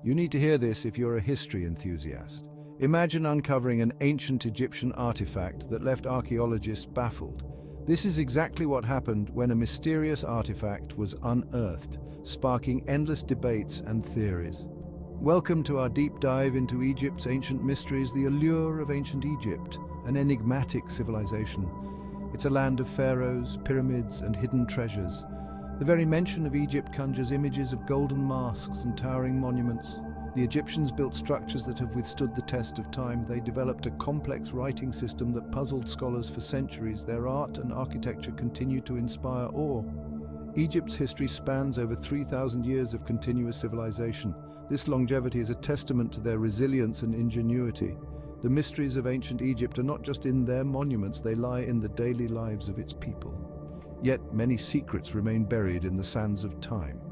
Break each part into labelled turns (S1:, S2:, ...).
S1: You need to hear this if you're a history enthusiast. Imagine uncovering an ancient Egyptian artifact that left archaeologists baffled. This is exactly what happened when a mysterious artifact was unearthed, sparking endless debates and theories. Welcome to our deep dive into Egypt's ancient mysteries, the allure of ancient Egypt, an enigmatic civilization. It's a land of pharaohs, pyramids, and hidden treasures. The very mention of Egypt conjures images of golden masks and towering monuments. The Egyptians built structures that have withstood the test of time. They developed a complex writing system that puzzled scholars for centuries. Their art and architecture continue to inspire awe. Egypt's history spans over 3,000 years of continuous civilization. This longevity is a testament to their resilience and ingenuity. The mysteries of ancient Egypt are not just in their monuments, they lie in the daily lives of its people. Yet many secrets remain buried in the sands of time.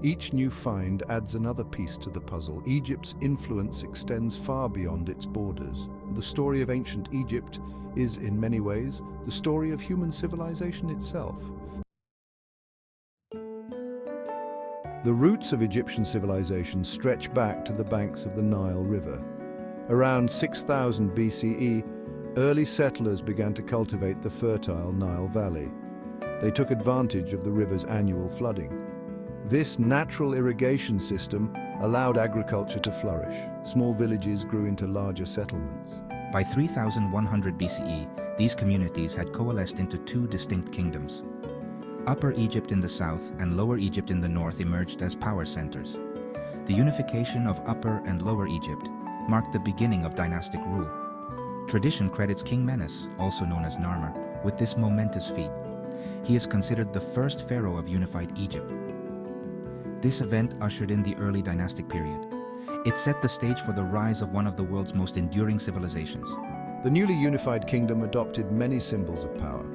S1: Each new find adds another piece to the puzzle. Egypt's influence extends far beyond its borders. The story of ancient Egypt is, in many ways, the story of human civilization itself. The roots of Egyptian civilization stretch back to the banks of the Nile River. Around 6000 BCE, early settlers began to cultivate the fertile Nile Valley. They took advantage of the river's annual flooding. This natural irrigation system allowed agriculture to flourish. Small villages grew into larger settlements.
S2: By 3100 BCE, these communities had coalesced into two distinct kingdoms. Upper Egypt in the south and Lower Egypt in the north emerged as power centers. The unification of Upper and Lower Egypt marked the beginning of dynastic rule. Tradition credits King Menes, also known as Narmer, with this momentous feat. He is considered the first pharaoh of unified Egypt. This event ushered in the early dynastic period. It set the stage for the rise of one of the world's most enduring civilizations.
S1: The newly unified kingdom adopted many symbols of power.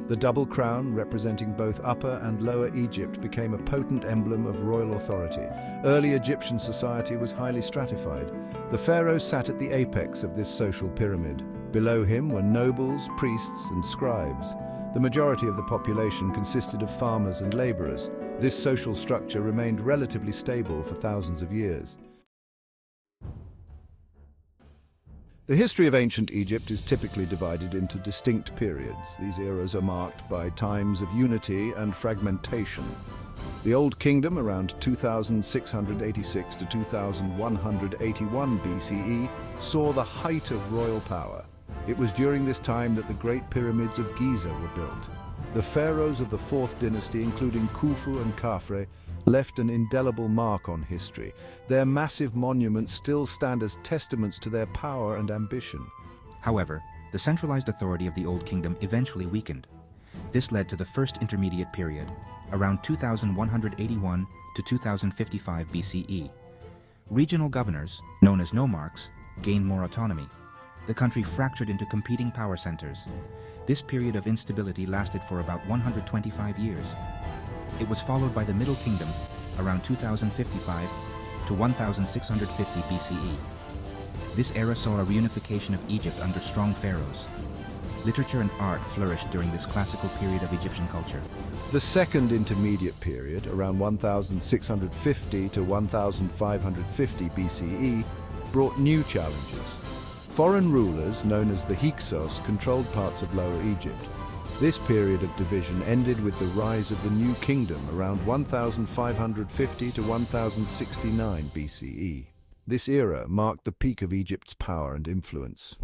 S1: The double crown, representing both Upper and Lower Egypt, became a potent emblem of royal authority. Early Egyptian society was highly stratified. The pharaoh sat at the apex of this social pyramid. Below him were nobles, priests, and scribes. The majority of the population consisted of farmers and laborers. This social structure remained relatively stable for thousands of years. The history of ancient Egypt is typically divided into distinct periods. These eras are marked by times of unity and fragmentation. The Old Kingdom, around 2686 to 2181 BCE, saw the height of royal power. It was during this time that the Great Pyramids of Giza were built. The pharaohs of the Fourth Dynasty, including Khufu and Khafre, left an indelible mark on history. Their massive monuments still stand as testaments to their power and ambition.
S2: However, the centralized authority of the Old Kingdom eventually weakened. This led to the First Intermediate Period, around 2181 to 2055 BCE. Regional governors, known as nomarchs, gained more autonomy. The country fractured into competing power centers. This period of instability lasted for about 125 years. It was followed by the Middle Kingdom, around 2055 to 1650 BCE. This era saw a reunification of Egypt under strong pharaohs. Literature and art flourished during this classical period of Egyptian culture.
S1: The Second Intermediate Period, around 1650 to 1550 BCE, brought new challenges. Foreign rulers, known as the Hyksos, controlled parts of Lower Egypt. This period of division ended with the rise of the New Kingdom around 1550 to 1069 BCE. This era marked the peak of Egypt's power and influence.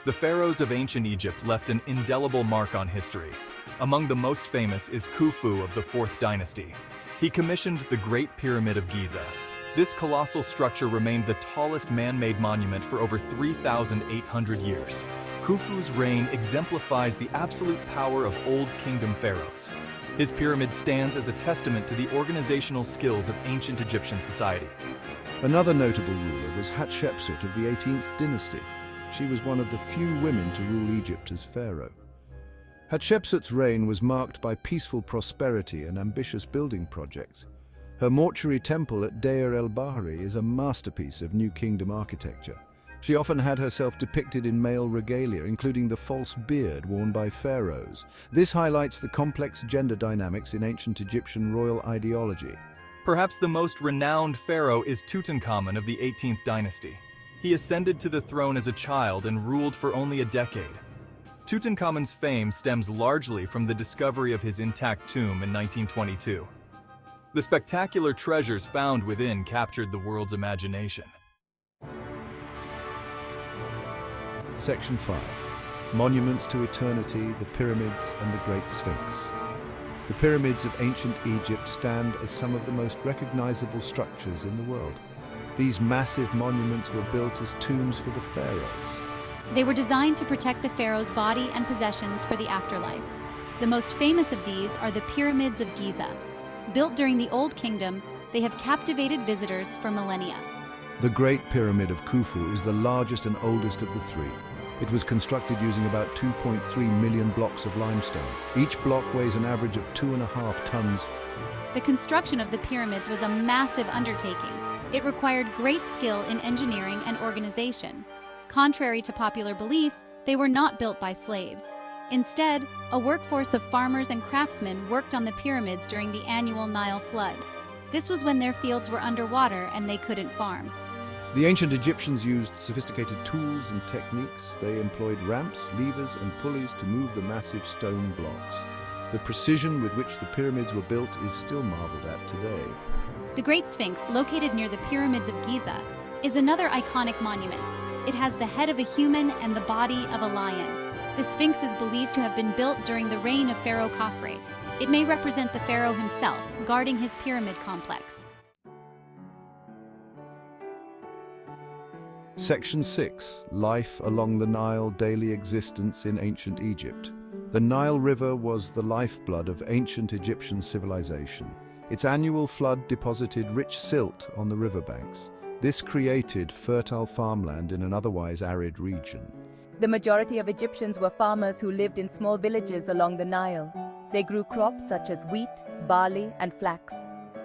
S3: The pharaohs of ancient Egypt left an indelible mark on history. Among the most famous is Khufu of the Fourth Dynasty. He commissioned the Great Pyramid of Giza. This colossal structure remained the tallest man-made monument for over 3,800 years. Khufu's reign exemplifies the absolute power of Old Kingdom pharaohs. His pyramid stands as a testament to the organizational skills of ancient Egyptian society.
S1: Another notable ruler was Hatshepsut of the 18th dynasty. She was one of the few women to rule Egypt as pharaoh. Hatshepsut's reign was marked by peaceful prosperity and ambitious building projects. Her mortuary temple at Deir el-Bahri is a masterpiece of New Kingdom architecture. She often had herself depicted in male regalia, including the false beard worn by pharaohs. This highlights the complex gender dynamics in ancient Egyptian royal ideology.
S3: Perhaps the most renowned pharaoh is Tutankhamun of the 18th dynasty. He ascended to the throne as a child and ruled for only a decade. Tutankhamun's fame stems largely from the discovery of his intact tomb in 1922. The spectacular treasures found within captured the world's imagination.
S1: Section 5. Monuments to Eternity, the Pyramids and the Great Sphinx. The pyramids of ancient Egypt stand as some of the most recognizable structures in the world. These massive monuments were built as tombs for the pharaohs.
S4: They were designed to protect the pharaoh's body and possessions for the afterlife. The most famous of these are the Pyramids of Giza. Built during the Old Kingdom, they have captivated visitors for millennia.
S1: The Great Pyramid of Khufu is the largest and oldest of the three. It was constructed using about 2.3 million blocks of limestone. Each block weighs an average of 2.5 tons.
S4: The construction of the pyramids was a massive undertaking. It required great skill in engineering and organization. Contrary to popular belief, they were not built by slaves. Instead, a workforce of farmers and craftsmen worked on the pyramids during the annual Nile flood. This was when their fields were underwater and they couldn't farm.
S1: The ancient Egyptians used sophisticated tools and techniques. They employed ramps, levers, and pulleys to move the massive stone blocks. The precision with which the pyramids were built is still marveled at today.
S4: The Great Sphinx, located near the Pyramids of Giza, is another iconic monument. It has the head of a human and the body of a lion. The Sphinx is believed to have been built during the reign of Pharaoh Khafre. It may represent the pharaoh himself, guarding his pyramid complex.
S1: Section 6. Life along the Nile, daily existence in ancient Egypt. The Nile River was the lifeblood of ancient Egyptian civilization. Its annual flood deposited rich silt on the riverbanks. This created fertile farmland in an otherwise arid region.
S5: The majority of Egyptians were farmers who lived in small villages along the Nile. They grew crops such as wheat, barley, and flax.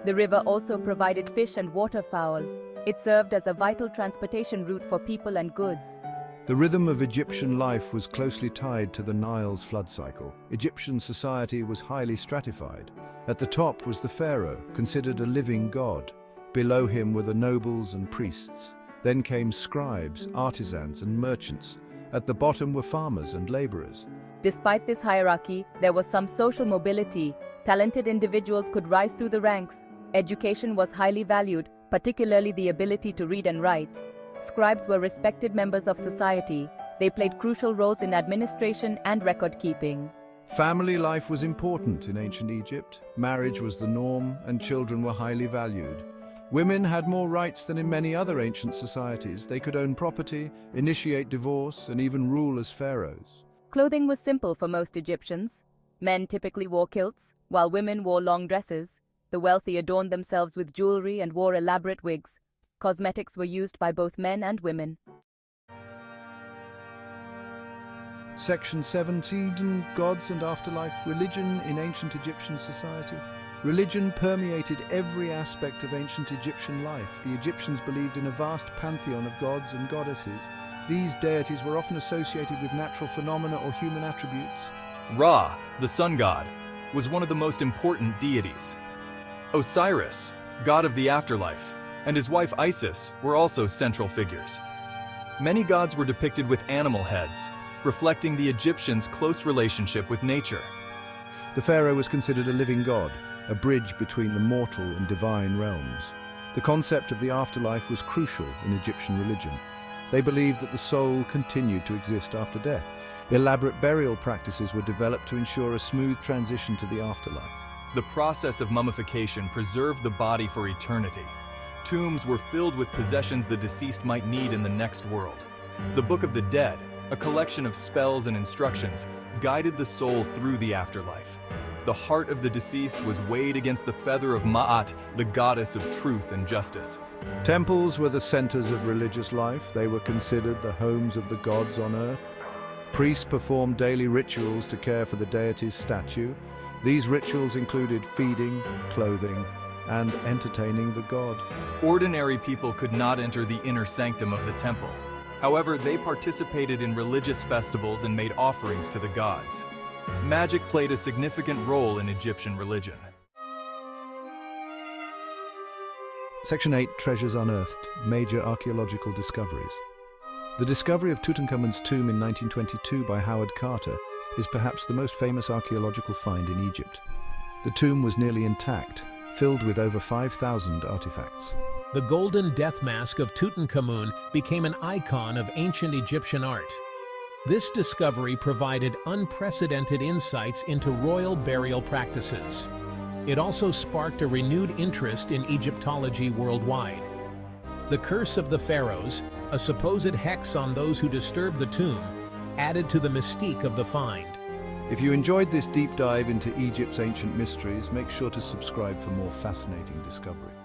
S5: The river also provided fish and waterfowl. It served as a vital transportation route for people and goods.
S1: The rhythm of Egyptian life was closely tied to the Nile's flood cycle. Egyptian society was highly stratified. At the top was the pharaoh, considered a living god. Below him were the nobles and priests. Then came scribes, artisans, and merchants. At the bottom were farmers and laborers.
S5: Despite this hierarchy, there was some social mobility. Talented individuals could rise through the ranks. Education was highly valued, particularly the ability to read and write. Scribes were respected members of society. They played crucial roles in administration and record-keeping.
S1: Family life was important in ancient Egypt. Marriage was the norm, and children were highly valued. Women had more rights than in many other ancient societies. They could own property, initiate divorce, and even rule as pharaohs.
S5: Clothing was simple for most Egyptians. Men typically wore kilts, while women wore long dresses. The wealthy adorned themselves with jewelry and wore elaborate wigs. Cosmetics were used by both men and women.
S1: Section 17. Gods and Afterlife. Religion in ancient Egyptian society. Religion permeated every aspect of ancient Egyptian life. The Egyptians believed in a vast pantheon of gods and goddesses. These deities were often associated with natural phenomena or human attributes.
S3: Ra, the sun god, was one of the most important deities. Osiris, god of the afterlife, and his wife Isis were also central figures. Many gods were depicted with animal heads, reflecting the Egyptians' close relationship with nature.
S1: The pharaoh was considered a living god, a bridge between the mortal and divine realms. The concept of the afterlife was crucial in Egyptian religion. They believed that the soul continued to exist after death. Elaborate burial practices were developed to ensure a smooth transition to the afterlife.
S3: The process of mummification preserved the body for eternity. Tombs were filled with possessions the deceased might need in the next world. The Book of the Dead, a collection of spells and instructions, guided the soul through the afterlife. The heart of the deceased was weighed against the feather of Ma'at, the goddess of truth and justice.
S1: Temples were the centers of religious life. They were considered the homes of the gods on earth. Priests performed daily rituals to care for the deity's statue. These rituals included feeding, clothing, and entertaining the god.
S3: Ordinary people could not enter the inner sanctum of the temple. However, they participated in religious festivals and made offerings to the gods. Magic played a significant role in Egyptian religion.
S1: Section 8, Treasures Unearthed, Major Archaeological Discoveries. The discovery of Tutankhamun's tomb in 1922 by Howard Carter is perhaps the most famous archaeological find in Egypt. The tomb was nearly intact, filled with over 5,000 artifacts.
S6: The golden death mask of Tutankhamun became an icon of ancient Egyptian art. This discovery provided unprecedented insights into royal burial practices. It also sparked a renewed interest in Egyptology worldwide. The curse of the pharaohs, a supposed hex on those who disturb the tomb, added to the mystique of the find.
S1: If you enjoyed this deep dive into Egypt's ancient mysteries, make sure to subscribe for more fascinating discoveries.